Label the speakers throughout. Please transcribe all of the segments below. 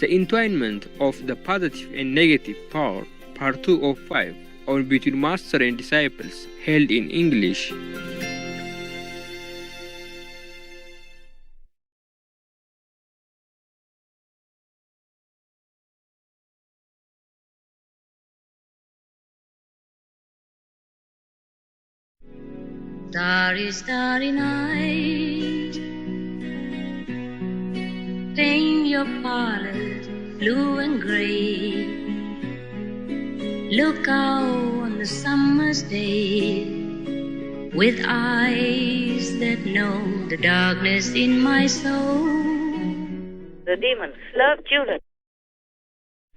Speaker 1: The Entwinement of the Positive and Negative Power, Part 2 of 5, or Between Master and Disciples, held in English.
Speaker 2: Starry, starry night, paint your palette blue and gray. Look out on the summer's day with eyes that know the darkness in my soul.
Speaker 3: The demons love children.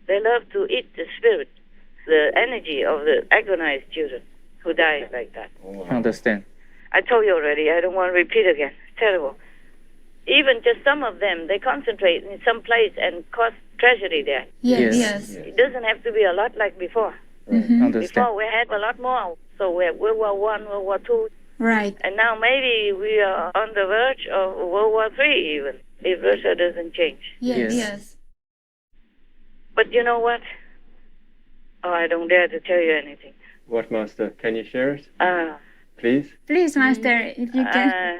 Speaker 3: They love to eat the spirit, the energy of the agonized children who die like that.
Speaker 4: Understand.
Speaker 3: I told you already, I don't want to repeat again. It's terrible. Even just some of them, they concentrate in some place and cause tragedy there.
Speaker 4: Yes.
Speaker 3: It doesn't have to be a lot like before.
Speaker 4: Understand.
Speaker 3: Before we had a lot more. So we had World War I, World War II.
Speaker 5: Right.
Speaker 3: And now maybe we are on the verge of World War III even, if Russia doesn't change.
Speaker 5: Yes.
Speaker 3: But you know what? Oh, I don't dare to tell you anything.
Speaker 4: What, Master? Can you share it? Please?
Speaker 5: Please, Master, if you can.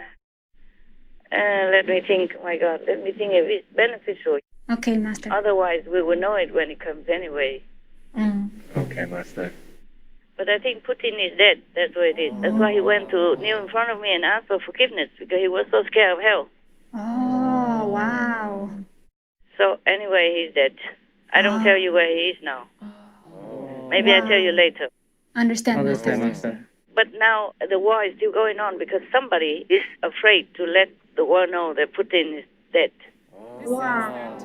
Speaker 3: Let me think. Oh my God, let me think if it's beneficial.
Speaker 5: Okay, Master.
Speaker 3: Otherwise, we will know it when it comes anyway.
Speaker 4: Okay, Master.
Speaker 3: But I think Putin is dead. That's what it is. That's why he went to kneel in front of me and ask for forgiveness, because he was so scared of hell.
Speaker 5: Oh, wow.
Speaker 3: So anyway, he's dead. I don't tell you where he is now. Maybe I tell you later.
Speaker 5: Understand,
Speaker 4: Master.
Speaker 3: But now the war is still going on because somebody is afraid to let the world know that Putin is dead.
Speaker 5: Wow.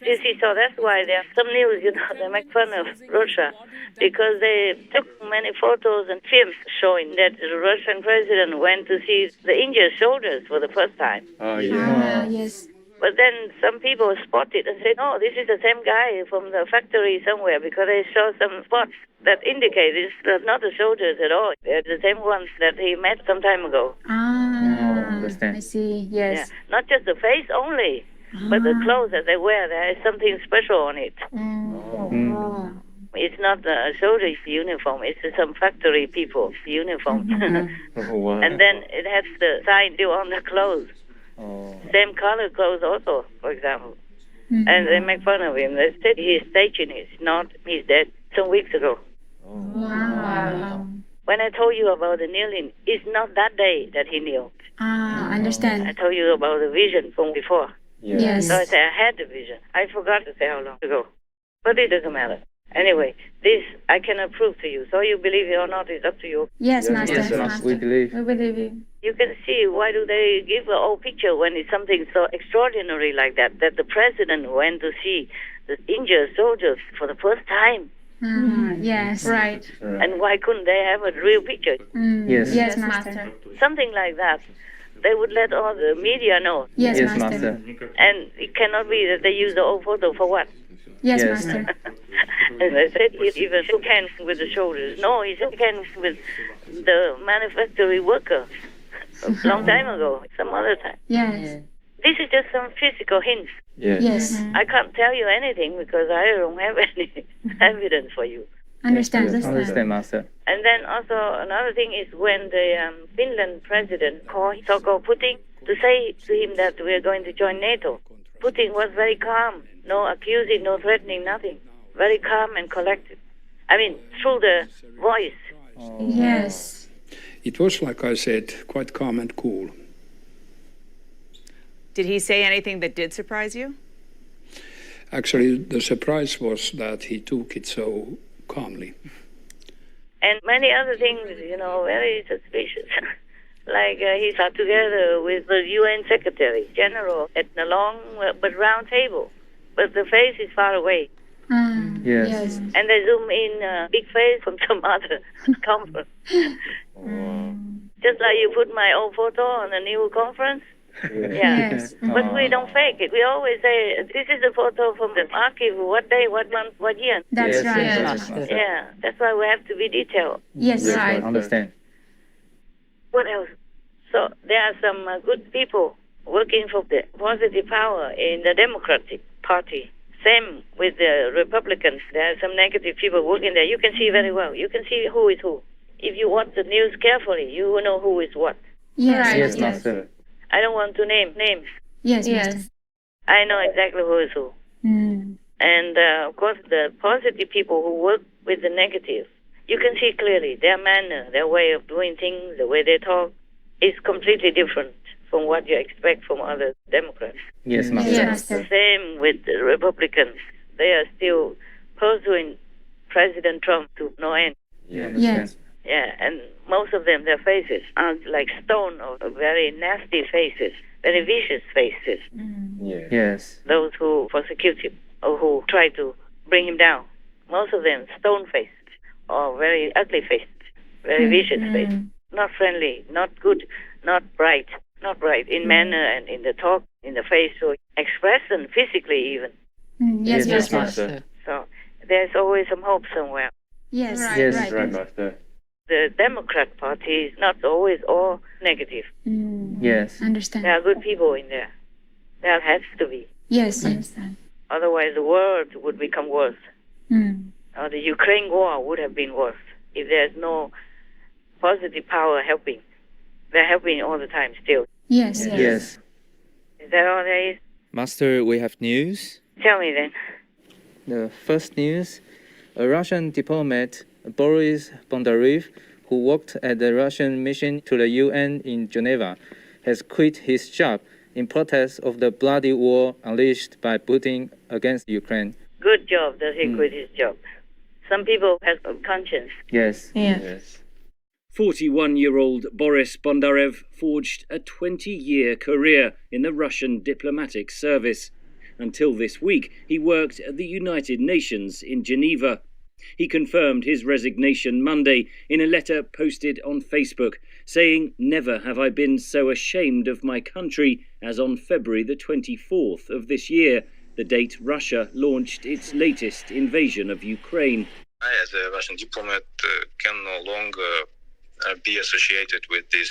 Speaker 3: You see, so that's why there are some news, they make fun of Russia because they took many photos and films showing that the Russian president went to see the injured soldiers for the first time.
Speaker 4: Oh, yeah.
Speaker 5: Yes.
Speaker 3: But then some people spotted and said, oh, this is the same guy from the factory somewhere, because they saw some spots that indicate it's not the soldiers at all. They're the same ones that he met some time ago.
Speaker 4: Understand.
Speaker 5: I see, yes.
Speaker 3: Yeah. Not just the face only, but the clothes that they wear, there is something special on it. It's not a soldier's uniform, it's some factory people's uniform.
Speaker 4: Wow.
Speaker 3: And then it has the sign still on the clothes. Same color clothes also, for example. And they make fun of him. They said he's staging it. Not, he's dead some weeks ago.
Speaker 5: Wow.
Speaker 3: When I told you about the kneeling, it's not that day that he kneeled.
Speaker 5: Understand.
Speaker 3: I told you about the vision from before.
Speaker 5: Yes.
Speaker 3: So I said I had the vision. I forgot to say how long ago. But it doesn't matter. Anyway, this I cannot prove to you. So you believe it or not, it's up to you.
Speaker 5: Yes, Master.
Speaker 4: Yes,
Speaker 5: Master.
Speaker 4: we believe.
Speaker 5: We believe you.
Speaker 3: You can see, why do they give an old picture when it's something so extraordinary like that, that the president went to see the injured soldiers for the first time?
Speaker 5: Yes. Right.
Speaker 3: And why couldn't they have a real picture?
Speaker 5: Yes, Master.
Speaker 3: Something like that. They would let all the media know.
Speaker 5: Yes,
Speaker 4: Yes,
Speaker 5: Master.
Speaker 4: Master.
Speaker 3: And it cannot be that they use the old photo for what?
Speaker 5: Yes,
Speaker 4: Yes.
Speaker 5: Master.
Speaker 3: And they said he even shook hands with the soldiers. No, he shook hands with the manufacturing worker a long time ago, some other time.
Speaker 5: Yes.
Speaker 3: This is just some physical hints.
Speaker 5: Yes.
Speaker 3: I can't tell you anything because I don't have any evidence for you.
Speaker 5: Understand.
Speaker 4: Understand, Master.
Speaker 3: And then also another thing is when the Finland president called so-called Putin to say to him that we are going to join NATO. Putin was very calm, no accusing, no threatening, nothing. Very calm and collected. I mean, through the voice.
Speaker 5: Yes.
Speaker 6: It was, like I said, quite calm and cool.
Speaker 7: Did he say anything that did surprise you?
Speaker 6: Actually, the surprise was that he took it so calmly.
Speaker 3: And many other things, very suspicious. Like he sat together with the UN Secretary General at a long but round table. But the face is far away.
Speaker 4: Yes.
Speaker 3: And they zoom in a big face from some other conference. Just like you put my old photo on a new conference. Yeah.
Speaker 5: Yes.
Speaker 3: But we don't fake it. We always say, this is a photo from the archive, what day, what month, what year.
Speaker 5: That's right.
Speaker 4: Yes, Master.
Speaker 3: Yeah, that's why we have to be detailed.
Speaker 5: Yes.
Speaker 4: Right. Understand.
Speaker 3: What else? So there are some good people working for the positive power in the Democratic Party, Same with the Republicans. There are some negative people working there. You can see very well. You can see who is who. If you watch the news carefully, you will know who is what.
Speaker 5: Yes.
Speaker 7: Right.
Speaker 4: Yes, Master.
Speaker 3: I don't want to name names.
Speaker 5: Yes.
Speaker 7: Yes.
Speaker 3: I know exactly who is who.
Speaker 5: Mm.
Speaker 3: And of course, the positive people who work with the negative, you can see clearly their manner, their way of doing things, the way they talk is completely different from what you expect from other Democrats.
Speaker 4: Yes, Master.
Speaker 5: Yes, Master.
Speaker 3: Same with the Republicans. They are still pursuing President Trump to no end.
Speaker 4: Yeah,
Speaker 5: Yes.
Speaker 3: Yeah, and most of them, their faces are like stone or very nasty faces, very vicious faces.
Speaker 4: Yeah. Yes.
Speaker 3: Those who persecute him or who try to bring him down. Most of them stone-faced or very ugly-faced, very vicious faced. Not friendly, not good, not bright. Not bright in manner and in the talk, in the facial expression, physically even.
Speaker 5: Yes,
Speaker 4: Yes,
Speaker 5: Master.
Speaker 4: Master.
Speaker 3: So there's always some hope somewhere.
Speaker 5: Yes.
Speaker 7: Right.
Speaker 4: Yes, right, Master.
Speaker 3: The Democrat Party is not always all negative.
Speaker 4: Yes.
Speaker 5: Understand.
Speaker 3: There are good people in there. There has to be.
Speaker 5: Yes. Understand.
Speaker 3: Otherwise, the world would become worse. Or the Ukraine war would have been worse if there's no positive power helping. They're helping all the time still.
Speaker 5: Yes.
Speaker 4: Yes.
Speaker 3: Is that all there is?
Speaker 8: Master, we have news.
Speaker 3: Tell me then.
Speaker 8: The first news, a Russian diplomat, Boris Bondarev, who worked at the Russian mission to the UN in Geneva, has quit his job in protest of the bloody war unleashed by Putin against Ukraine.
Speaker 3: Good job that he quit his job. Some people have a conscience.
Speaker 4: Yes.
Speaker 7: Yeah.
Speaker 4: Yes.
Speaker 9: 41-year-old Boris Bondarev forged a 20-year career in the Russian diplomatic service. Until this week, he worked at the United Nations in Geneva. He confirmed his resignation Monday in a letter posted on Facebook, saying, "Never have I been so ashamed of my country as on February the 24th of this year, the date Russia launched its latest invasion of Ukraine."
Speaker 10: I, as a Russian diplomat, can no longer be associated with this.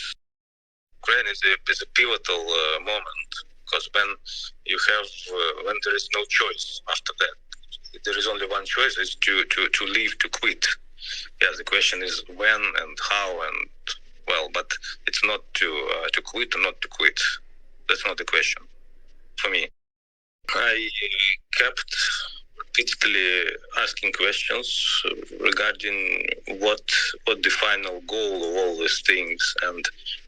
Speaker 10: Ukraine is a pivotal moment, because when there is no choice after that, there is only one choice: is to leave, to quit. Yeah, the question is when and how, and but it's not to quit or not to quit. That's not the question for me. I kept repeatedly asking questions regarding what the final goal of all these things and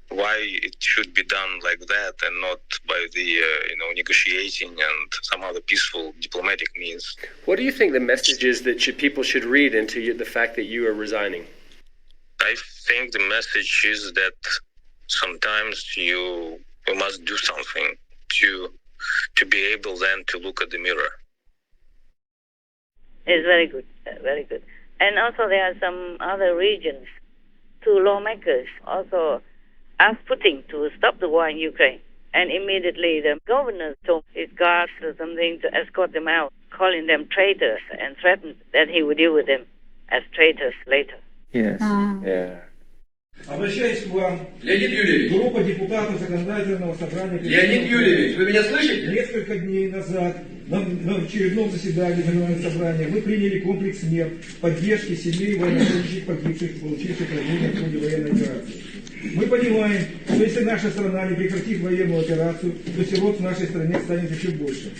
Speaker 10: why it should be done like that and not by the negotiating and some other peaceful diplomatic means.
Speaker 11: What do you think the message is that people should read into the fact that you are resigning?
Speaker 10: I think the message is that sometimes you must do something to be able then to look at the mirror.
Speaker 3: It's very good, very good. And also there are some other regions. Two lawmakers also asked Putin to stop the war in Ukraine. And immediately the governor told his guards or something to escort them out, calling them traitors, and threatened that he would deal with them as traitors later.
Speaker 4: Yes. Yeah.
Speaker 12: Обращаюсь к вам. Леонид Юрьевич. Группа депутатов законодательного собрания. Леонид Юрьевич, вы меня слышите? Несколько дней назад на очередном заседании законодательного собрания мы приняли комплекс мер поддержки семей военнослужащих погибших, получивших ранения в ходе военной операции. Мы понимаем, что если наша страна не прекратит военную операцию, то сирот в нашей стране станет еще больше.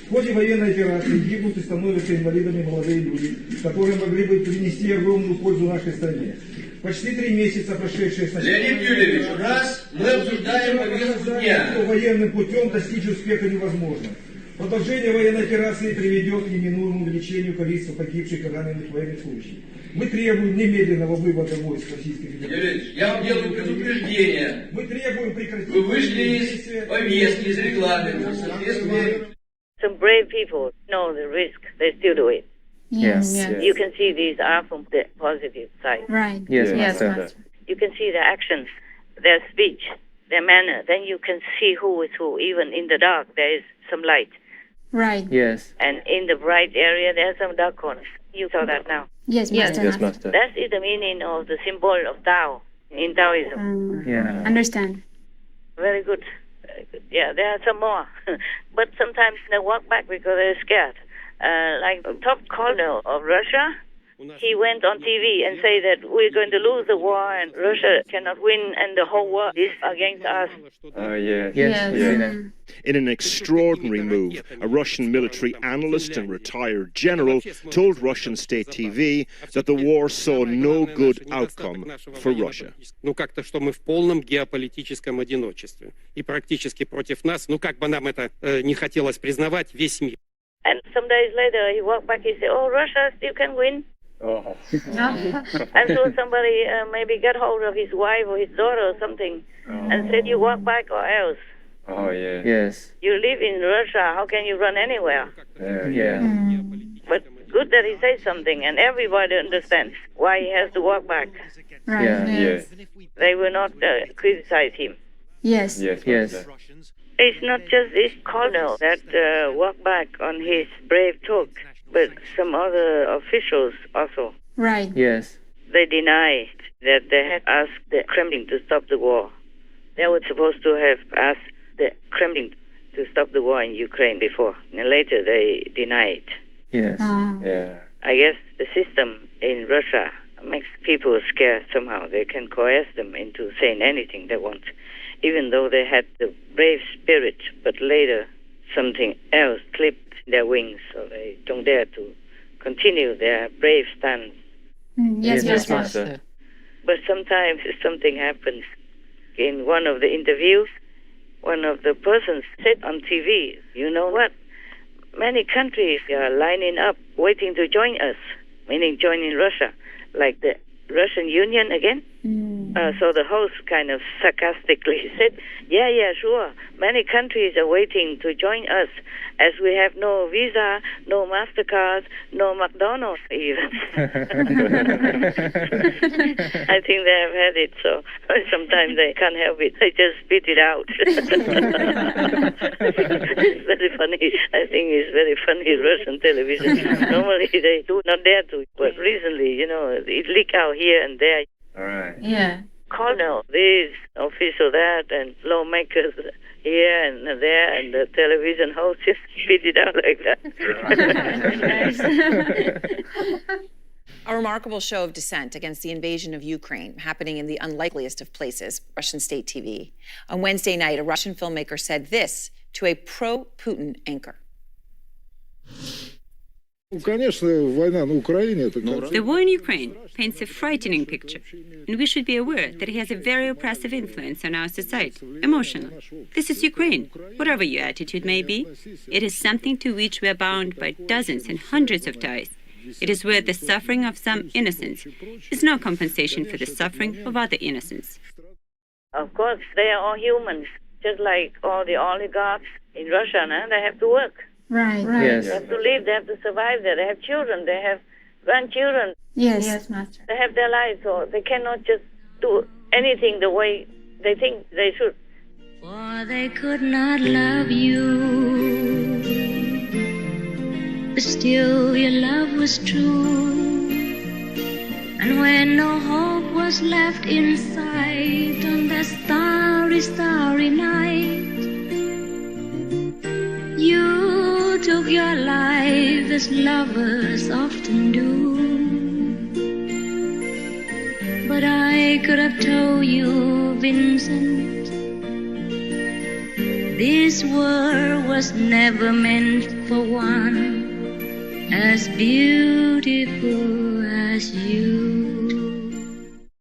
Speaker 12: В ходе военной операции гибнут и становятся инвалидами молодые люди, которые могли бы принести огромную пользу нашей стране. Почти 3 месяца, прошедшие с начала...
Speaker 13: Леонид Юрьевич, раз мы обсуждаем повестку дня.
Speaker 12: Что военным путем достичь успеха невозможно. Продолжение военной операции приведет к неминуемому увеличению количества погибших и раненых военнослужащих. Мы требуем немедленного вывода войск Российской Федерации.
Speaker 13: Юрьевич, я вам делаю предупреждение.
Speaker 12: Мы требуем прекратить...
Speaker 13: Вы вышли из повестки, из регламента.
Speaker 3: Some brave people know the risk, they still do it.
Speaker 4: Yes.
Speaker 3: You can see these are from the positive side.
Speaker 5: Right.
Speaker 4: Yes,
Speaker 7: Yes,
Speaker 4: Master.
Speaker 7: Master.
Speaker 3: You can see their actions, their speech, their manner. Then you can see who is who. Even in the dark, there is some light.
Speaker 5: Right.
Speaker 4: Yes.
Speaker 3: And in the bright area, there are some dark corners. You saw that now.
Speaker 5: Yes,
Speaker 7: Yes.
Speaker 5: Master.
Speaker 4: Yes, Master.
Speaker 3: That is the meaning of the symbol of Tao in Taoism.
Speaker 4: Yeah.
Speaker 5: Understand.
Speaker 3: Very good. Very good. Yeah, there are some more. But sometimes they walk back because they're scared. like the top colonel of Russia, he went on TV and said that we're going to lose the war and Russia cannot win and the whole world is against us.
Speaker 14: In an extraordinary move, a Russian military analyst and retired general told Russian state TV that the war saw no good outcome for Russia.
Speaker 15: Ну, как-то, что мы в полном геополитическом одиночестве. И практически против нас, ну, как бы нам это не хотелось признавать, весь мир.
Speaker 3: And some days later, he walked back, he said, oh, Russia still can win.
Speaker 4: Oh.
Speaker 3: And so somebody maybe got hold of his wife or his daughter or something and said, you walk back or else.
Speaker 4: Oh, yeah.
Speaker 8: Yes.
Speaker 3: You live in Russia, how can you run anywhere? But good that he says something and everybody understands why he has to walk back.
Speaker 5: Right.
Speaker 8: Yes.
Speaker 3: They will not criticize him.
Speaker 5: Yes.
Speaker 3: It's not just this colonel that walked back on his brave talk, but some other officials also.
Speaker 5: Right.
Speaker 8: Yes.
Speaker 3: They denied that they had asked the Kremlin to stop the war. They were supposed to have asked the Kremlin to stop the war in Ukraine before, and later they denied.
Speaker 8: Yes.
Speaker 3: I guess the system in Russia makes people scared somehow. They can coerce them into saying anything they want, even though they had the brave spirit, but later something else clipped their wings, so they don't dare to continue their brave stance.
Speaker 5: Yes, Master.
Speaker 3: But sometimes something happens. In one of the interviews, one of the persons said on TV, you know what? Many countries are lining up, waiting to join us, meaning joining Russia, like the Russian Union again. So the host kind of sarcastically said, yeah, sure. Many countries are waiting to join us as we have no Visa, no MasterCard, no McDonald's even. I think they have had it, so sometimes they can't help it. They just spit it out. It's very funny. I think it's very funny, Russian television. Normally they do not dare to, but recently, it leaked out here and there.
Speaker 4: All right.
Speaker 5: Yeah.
Speaker 3: Colonel, this, official that, and lawmakers here and there, and the television host just spit it out like that.
Speaker 7: A remarkable show of dissent against the invasion of Ukraine happening in the unlikeliest of places, Russian state TV. On Wednesday night, a Russian filmmaker said this to a pro-Putin anchor.
Speaker 16: The war in Ukraine paints a frightening picture, and we should be aware that it has a very oppressive influence on our society, emotional. This is Ukraine. Whatever your attitude may be, it is something to which we are bound by dozens and hundreds of ties. It is where the suffering of some innocents is no compensation for the suffering of other innocents.
Speaker 3: Of course, they are all humans, just like all the oligarchs in Russia, they have to work.
Speaker 5: Right.
Speaker 8: Yes.
Speaker 3: They have to live, they have to survive there. They have children, they have grandchildren.
Speaker 5: Yes, Master.
Speaker 3: They have their lives, so they cannot just do anything the way they think they should.
Speaker 2: For they could not love you, but still your love was true. And when no hope was left in sight on that starry, starry night, you took your life as lovers often do. But I could have told you, Vincent, this world was never meant for one as beautiful as you.